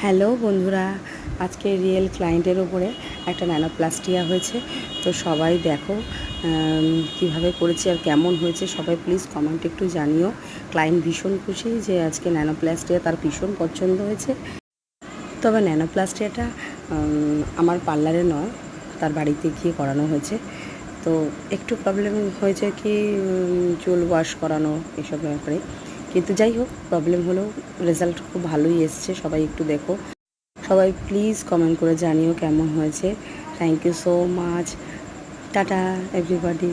Hello বন্ধুরা, আজকে real ক্লায়েন্টের ওপরে একটা ন্যানোপ্লাস্টিয়া হয়েছে। তো সবাই দেখো কিভাবে করেছি আর কেমন হয়েছে, সবাই প্লিজ কমেন্ট একটু জানিও। ক্লায়েন্ট ভীষণ খুশি যে আজকে ন্যানোপ্লাস্টিয়া তার ভীষণ পছন্দ হয়েছে। তবে ন্যানোপ্লাস্টিয়াটা আমার পার্লারে নয়, তার বাড়িতে গিয়ে করানো হয়েছে। তো একটু প্রবলেম হয়েছে কি চুল ওয়াশ করানো এসব ব্যাপারে, কিন্তু যাই হোক, প্রবলেম হলেও রেজাল্ট খুব ভালোই এসছে। সবাই একটু দেখো, সবাই প্লিজ কমেন্ট করে জানিও কেমন হয়েছে। Thank you so much. Tata everybody.